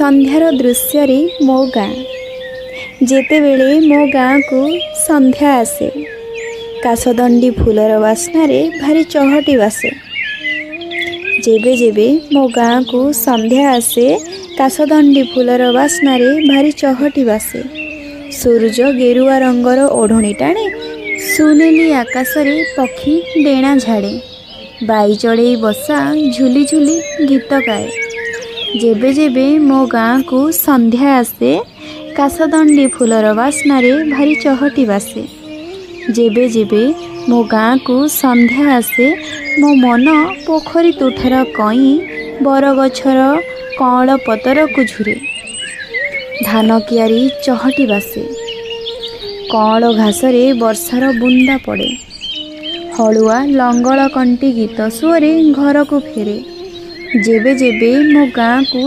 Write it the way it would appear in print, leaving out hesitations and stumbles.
संध्यार दृश्य मो गाँ जेतेबेले मो गाँ को संध्या आसे काशदंडी फूलर बास्नारे भारी चहटी बासे। जेबे जेबे मो गाँ को संध्या आसे काशदंडी फूलर बास्नारे भारी चहटी बासे। सूरज गेरुआ रंगर ओढ़णी टाणे सुनेली आकाशरे पक्षी डेणा झाड़े बाई चढ़ई बसा झुली झुली गीत गाए। जेबे जेबे मो गाँ को संध्या आसे काशदंडी फूलर बास्नारे भारी चहटी बासे। जेबे जेबे मो गाँ को संध्या आसे मो मन पोखरी तुठार कई बरगछर कअँल पतर को झुरे। धान कियारी चहटी बासे कअँल घासरे वर्षार बुंदा पड़े। हलुआ लंगल कंटी गीत सुअरे घर को फेरे। जेबे जेबे मो गाँ को